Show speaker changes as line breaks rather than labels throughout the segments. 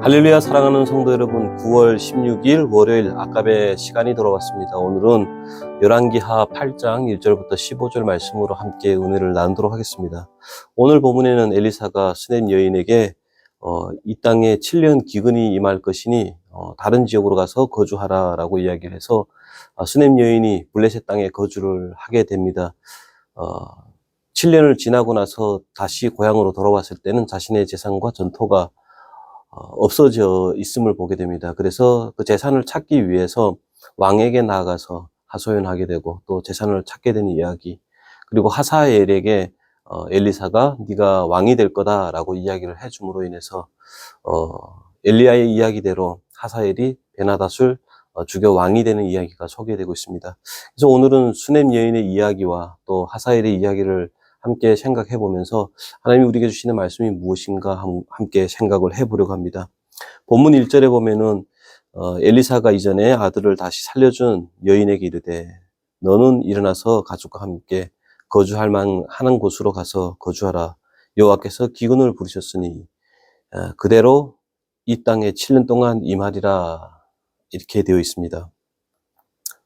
할렐루야. 사랑하는 성도 여러분, 9월 16일 월요일 아깝의 시간이 돌아왔습니다. 오늘은 열왕기하 8장 1절부터 15절 말씀으로 함께 은혜를 나누도록 하겠습니다. 오늘 본문에는 엘리사가 수넴 여인에게 이 땅에 7년 기근이 임할 것이니 다른 지역으로 가서 거주하라 라고 이야기를 해서 수넴 여인이 블레셋 땅에 거주를 하게 됩니다. 7년을 지나고 나서 다시 고향으로 돌아왔을 때는 자신의 재산과 전토가 없어져 있음을 보게 됩니다. 그래서 그 재산을 찾기 위해서 왕에게 나아가서 하소연하게 되고 또 재산을 찾게 되는 이야기, 그리고 하사엘에게 엘리사가 네가 왕이 될 거다라고 이야기를 해줌으로 인해서 엘리야의 이야기대로 하사엘이 베나닷을 죽여 왕이 되는 이야기가 소개되고 있습니다. 그래서 오늘은 수넴 여인의 이야기와 또 하사엘의 이야기를 함께 생각해 보면서 하나님이 우리에게 주시는 말씀이 무엇인가 함께 생각을 해보려고 합니다. 본문 1절에 보면은 엘리사가 이전에 아들을 다시 살려준 여인에게 이르되 너는 일어나서 가족과 함께 거주할 만한 곳으로 가서 거주하라. 여호와께서 기근을 부르셨으니 그대로 이 땅에 7년 동안 임하리라. 이렇게 되어 있습니다.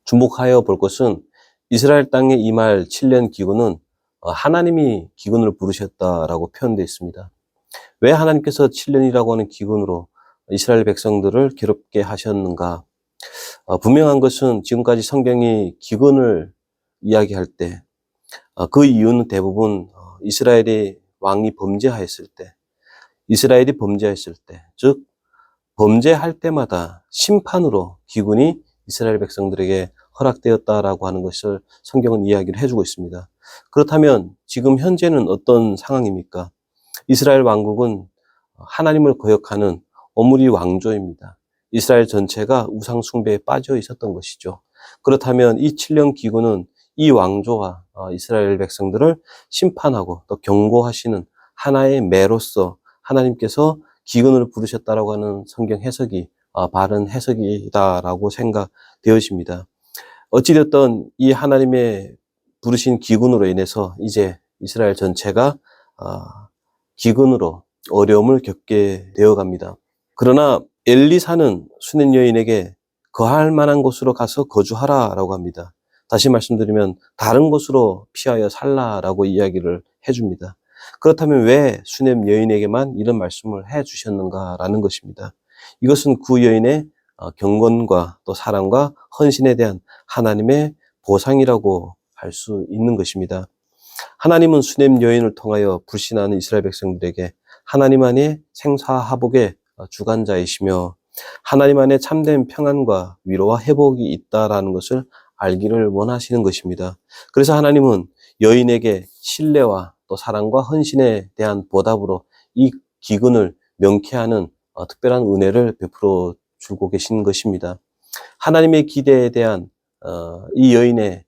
주목하여 볼 것은 이스라엘 땅에 임할 7년 기근은 하나님이 기근을 부르셨다라고 표현되어 있습니다. 왜 하나님께서 7년이라고 하는 기근으로 이스라엘 백성들을 괴롭게 하셨는가? 분명한 것은 지금까지 성경이 기근을 이야기할 때 그 이유는 대부분 이스라엘의 왕이 범죄하였을 때, 즉 범죄할 때마다 심판으로 기근이 이스라엘 백성들에게 허락되었다라고 하는 것을 성경은 이야기를 해주고 있습니다. 그렇다면 지금 현재는 어떤 상황입니까? 이스라엘 왕국은 하나님을 거역하는 오므리 왕조입니다. 이스라엘 전체가 우상 숭배에 빠져 있었던 것이죠. 그렇다면 이 7년 기근은 이 왕조와 이스라엘 백성들을 심판하고 또 경고하시는 하나의 매로서 하나님께서 기근을 부르셨다라고 하는 성경 해석이 바른 해석이다라고 생각되어집니다. 어찌됐든 이 하나님의 부르신 기근으로 인해서 이제 이스라엘 전체가 기근으로 어려움을 겪게 되어갑니다. 그러나 엘리사는 수넴 여인에게 거할 만한 곳으로 가서 거주하라라고 합니다. 다시 말씀드리면 다른 곳으로 피하여 살라라고 이야기를 해줍니다. 그렇다면 왜 수넴 여인에게만 이런 말씀을 해주셨는가라는 것입니다. 이것은 그 여인의 경건과 또 사랑과 헌신에 대한 하나님의 보상이라고 할 수 있는 것입니다. 하나님은 수넴 여인을 통하여 불신하는 이스라엘 백성들에게 하나님 안에 생사화복의 주관자이시며 하나님 안에 참된 평안과 위로와 회복이 있다라는 것을 알기를 원하시는 것입니다. 그래서 하나님은 여인에게 신뢰와 또 사랑과 헌신에 대한 보답으로 이 기근을 명쾌하는 특별한 은혜를 베풀어 주고 계신 것입니다. 하나님의 기대에 대한 이 여인의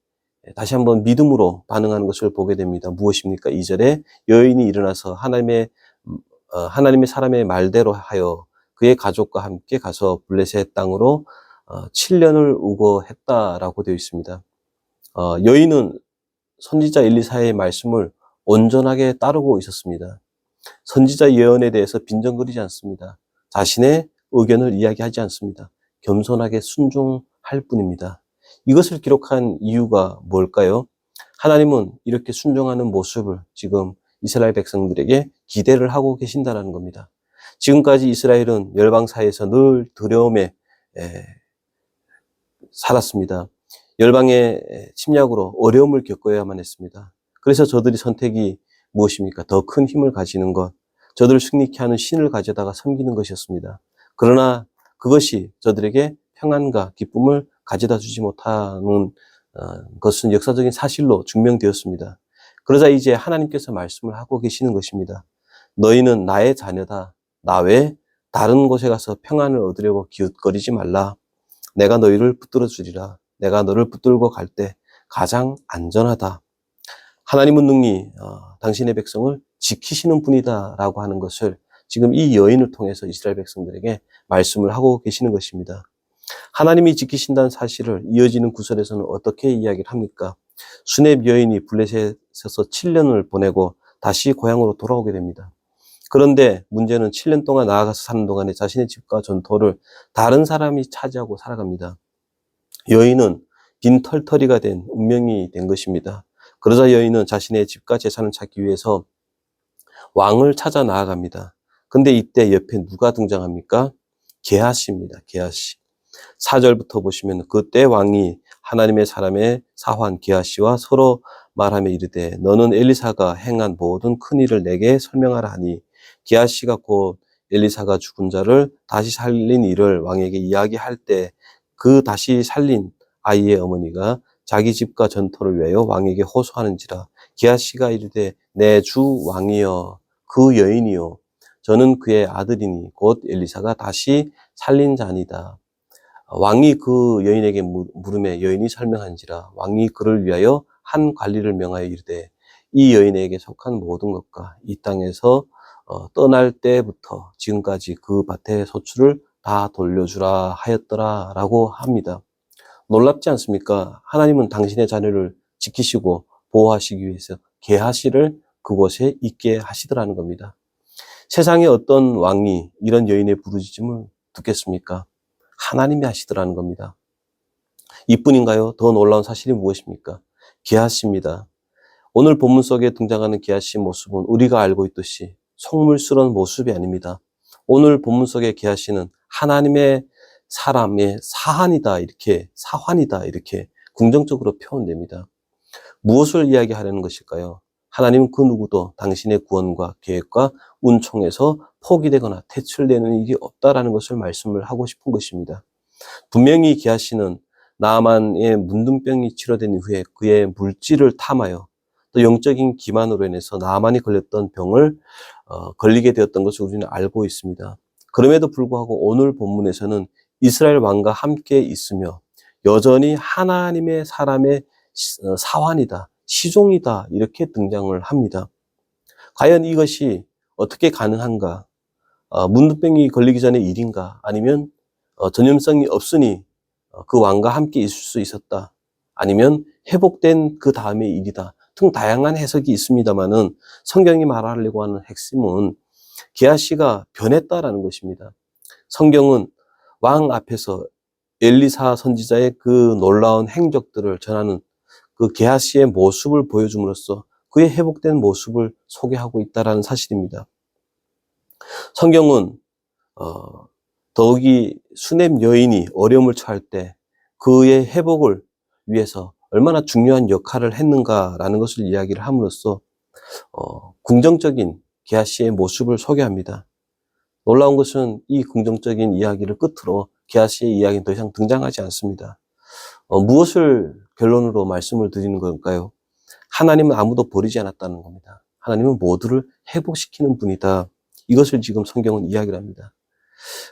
다시 한번 믿음으로 반응하는 것을 보게 됩니다. 무엇입니까? 2절에 여인이 일어나서 하나님의 사람의 말대로 하여 그의 가족과 함께 가서 블레셋 땅으로 7년을 우거했다라고 되어 있습니다. 여인은 선지자 엘리사의 말씀을 온전하게 따르고 있었습니다. 선지자 예언에 대해서 빈정거리지 않습니다. 자신의 의견을 이야기하지 않습니다. 겸손하게 순종할 뿐입니다. 이것을 기록한 이유가 뭘까요? 하나님은 이렇게 순종하는 모습을 지금 이스라엘 백성들에게 기대를 하고 계신다는 겁니다. 지금까지 이스라엘은 열방 사이에서 늘 두려움에 살았습니다. 열방의 침략으로 어려움을 겪어야만 했습니다. 그래서 저들이 선택이 무엇입니까? 더 큰 힘을 가지는 것, 저들을 승리케 하는 신을 가져다가 섬기는 것이었습니다. 그러나 그것이 저들에게 평안과 기쁨을 가져다 주지 못하는 것은 역사적인 사실로 증명되었습니다. 그러자 이제 하나님께서 말씀을 하고 계시는 것입니다. 너희는 나의 자녀다. 나 외에 다른 곳에 가서 평안을 얻으려고 기웃거리지 말라. 내가 너희를 붙들어 주리라. 내가 너를 붙들고 갈 때 가장 안전하다. 하나님은 능히 당신의 백성을 지키시는 분이다라고 하는 것을 지금 이 여인을 통해서 이스라엘 백성들에게 말씀을 하고 계시는 것입니다. 하나님이 지키신다는 사실을 이어지는 구절에서는 어떻게 이야기를 합니까? 수넴 여인이 블레셋에서 7년을 보내고 다시 고향으로 돌아오게 됩니다. 그런데 문제는 7년 동안 나아가서 사는 동안에 자신의 집과 전토를 다른 사람이 차지하고 살아갑니다. 여인은 빈털터리가 된 운명이 된 것입니다. 그러자 여인은 자신의 집과 재산을 찾기 위해서 왕을 찾아 나아갑니다. 근데 이때 옆에 누가 등장합니까? 게하시입니다. 게하시. 4절부터 보시면 그때 왕이 하나님의 사람의 사환 게하시와 서로 말하며 이르되 너는 엘리사가 행한 모든 큰 일을 내게 설명하라 하니 게하시가 곧 엘리사가 죽은 자를 다시 살린 일을 왕에게 이야기할 때 그 다시 살린 아이의 어머니가 자기 집과 전토를 위하여 왕에게 호소하는지라 게하시가 이르되 내 주 왕이여 그 여인이요 저는 그의 아들이니 곧 엘리사가 다시 살린 자니다. 왕이 그 여인에게 물음에 여인이 설명한지라 왕이 그를 위하여 한 관리를 명하여 이르되 이 여인에게 속한 모든 것과 이 땅에서 떠날 때부터 지금까지 그 밭의 소출을 다 돌려주라 하였더라 라고 합니다. 놀랍지 않습니까? 하나님은 당신의 자녀를 지키시고 보호하시기 위해서 게하시를 그곳에 있게 하시더라는 겁니다. 세상에 어떤 왕이 이런 여인의 부르짖음을 듣겠습니까? 하나님이 하시더라는 겁니다. 이뿐인가요? 더 놀라운 사실이 무엇입니까? 게하시입니다. 오늘 본문 속에 등장하는 게하시의 모습은 우리가 알고 있듯이 속물스러운 모습이 아닙니다. 오늘 본문 속의 게하시는 하나님의 사람의 사환이다 이렇게 긍정적으로 표현됩니다. 무엇을 이야기하려는 것일까요? 하나님은 그 누구도 당신의 구원과 계획과 운총에서 포기되거나 퇴출되는 일이 없다라는 것을 말씀을 하고 싶은 것입니다. 분명히 게하시는 나아만의 문둥병이 치료된 이후에 그의 물질을 탐하여 또 영적인 기만으로 인해서 나아만이 걸렸던 병을 걸리게 되었던 것을 우리는 알고 있습니다. 그럼에도 불구하고 오늘 본문에서는 이스라엘 왕과 함께 있으며 여전히 하나님의 사람의 사환이다, 시종이다 이렇게 등장을 합니다. 과연 이것이 어떻게 가능한가? 문둥병이 걸리기 전의 일인가? 아니면 전염성이 없으니 그 왕과 함께 있을 수 있었다. 아니면 회복된 그 다음의 일이다. 등 다양한 해석이 있습니다만은 성경이 말하려고 하는 핵심은 게하시가 변했다라는 것입니다. 성경은 왕 앞에서 엘리사 선지자의 그 놀라운 행적들을 전하는 그 게하시의 모습을 보여줌으로써 그의 회복된 모습을 소개하고 있다라는 사실입니다. 성경은 더욱이 수넴 여인이 어려움을 처할 때 그의 회복을 위해서 얼마나 중요한 역할을 했는가라는 것을 이야기를 함으로써 긍정적인 게하시의 모습을 소개합니다. 놀라운 것은 이 긍정적인 이야기를 끝으로 게하시의 이야기는 더 이상 등장하지 않습니다. 무엇을 결론으로 말씀을 드리는 걸까요? 하나님은 아무도 버리지 않았다는 겁니다. 하나님은 모두를 회복시키는 분이다. 이것을 지금 성경은 이야기를 합니다.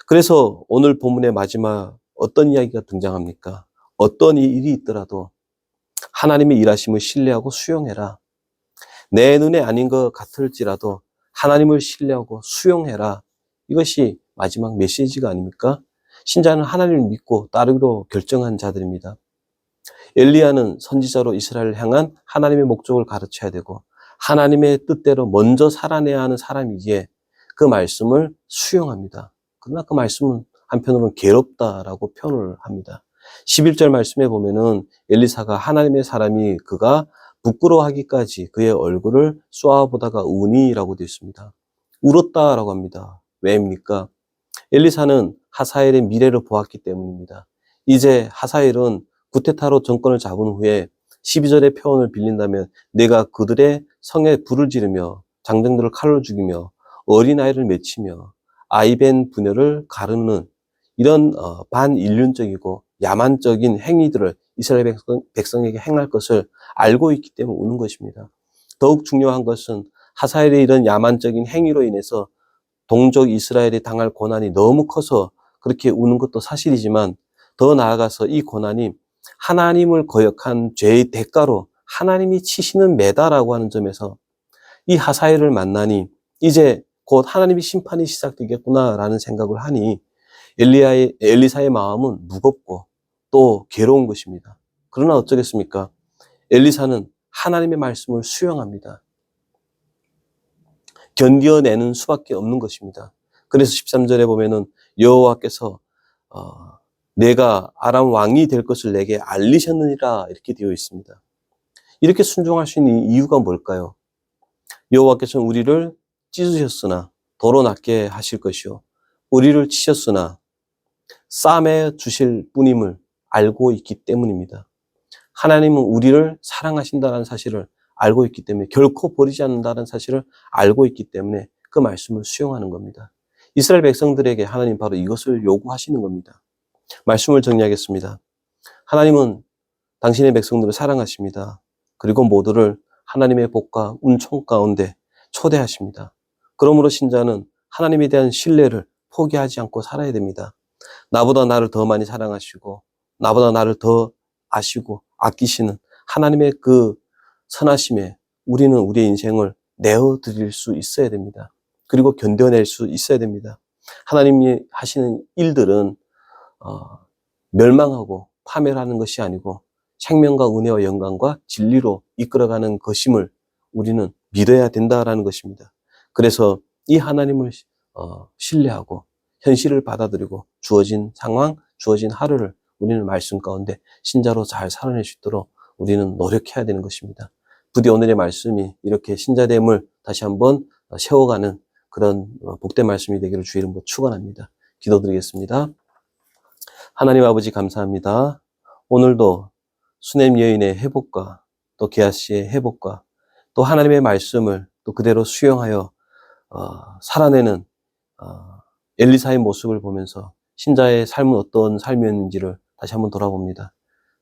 그래서 오늘 본문의 마지막 어떤 이야기가 등장합니까? 어떤 일이 있더라도 하나님의 일하심을 신뢰하고 수용해라. 내 눈에 아닌 것 같을지라도 하나님을 신뢰하고 수용해라. 이것이 마지막 메시지가 아닙니까? 신자는 하나님을 믿고 따르기로 결정한 자들입니다. 엘리야는 선지자로 이스라엘을 향한 하나님의 목적을 가르쳐야 되고 하나님의 뜻대로 먼저 살아내야 하는 사람이기에 그 말씀을 수용합니다. 그러나 그 말씀은 한편으로는 괴롭다라고 표현을 합니다. 11절 말씀에 보면은 엘리사가 하나님의 사람이 그가 부끄러워하기까지 그의 얼굴을 쏘아보다가 우니라고 되어 있습니다. 울었다라고 합니다. 왜입니까? 엘리사는 하사엘의 미래를 보았기 때문입니다. 이제 하사엘은 구테타로 정권을 잡은 후에 12절의 표현을 빌린다면 내가 그들의 성에 불을 지르며 장정들을 칼로 죽이며 어린아이를 맺히며 아이벤 부녀를 가르는 이런 반인륜적이고 야만적인 행위들을 이스라엘 백성에게 행할 것을 알고 있기 때문에 우는 것입니다. 더욱 중요한 것은 하사엘의 이런 야만적인 행위로 인해서 동족 이스라엘이 당할 고난이 너무 커서 그렇게 우는 것도 사실이지만 더 나아가서 이 고난이 하나님을 거역한 죄의 대가로 하나님이 치시는 매다라고 하는 점에서 이 하사엘을 만나니 이제 곧 하나님의 심판이 시작되겠구나라는 생각을 하니 엘리사의 마음은 무겁고 또 괴로운 것입니다. 그러나 어쩌겠습니까? 엘리사는 하나님의 말씀을 수용합니다. 견뎌내는 수밖에 없는 것입니다. 그래서 13절에 보면은 여호와께서 내가 아람 왕이 될 것을 내게 알리셨느니라 이렇게 되어 있습니다. 이렇게 순종할 수 있는 이유가 뭘까요? 여호와께서는 우리를 찢으셨으나 도로 낫게 하실 것이요 우리를 치셨으나 싸매 주실 뿐임을 알고 있기 때문입니다. 하나님은 우리를 사랑하신다는 사실을 알고 있기 때문에 결코 버리지 않는다는 사실을 알고 있기 때문에 그 말씀을 수용하는 겁니다. 이스라엘 백성들에게 하나님 바로 이것을 요구하시는 겁니다. 말씀을 정리하겠습니다. 하나님은 당신의 백성들을 사랑하십니다. 그리고 모두를 하나님의 복과 은총 가운데 초대하십니다. 그러므로 신자는 하나님에 대한 신뢰를 포기하지 않고 살아야 됩니다. 나보다 나를 더 많이 사랑하시고 나보다 나를 더 아시고 아끼시는 하나님의 그 선하심에 우리는 우리의 인생을 내어드릴 수 있어야 됩니다. 그리고 견뎌낼 수 있어야 됩니다. 하나님이 하시는 일들은 멸망하고 파멸하는 것이 아니고 생명과 은혜와 영광과 진리로 이끌어가는 것임을 우리는 믿어야 된다라는 것입니다. 그래서 이 하나님을 신뢰하고 현실을 받아들이고 주어진 상황, 주어진 하루를 우리는 말씀 가운데 신자로 잘 살아낼 수 있도록 우리는 노력해야 되는 것입니다. 부디 오늘의 말씀이 이렇게 신자됨을 다시 한번 세워가는 그런 복된 말씀이 되기를 주의 이름으로 축원합니다. 기도드리겠습니다. 하나님 아버지 감사합니다. 오늘도 수냄 여인의 회복과 또 게하시의 회복과 또 하나님의 말씀을 또 그대로 수용하여 살아내는 엘리사의 모습을 보면서 신자의 삶은 어떤 삶이었는지를 다시 한번 돌아봅니다.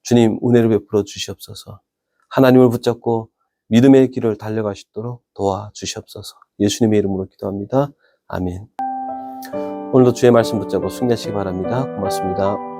주님 은혜를 베풀어 주시옵소서. 하나님을 붙잡고 믿음의 길을 달려가시도록 도와주시옵소서. 예수님의 이름으로 기도합니다. 아멘. 오늘도 주의 말씀 붙잡고 승리하시기 바랍니다. 고맙습니다.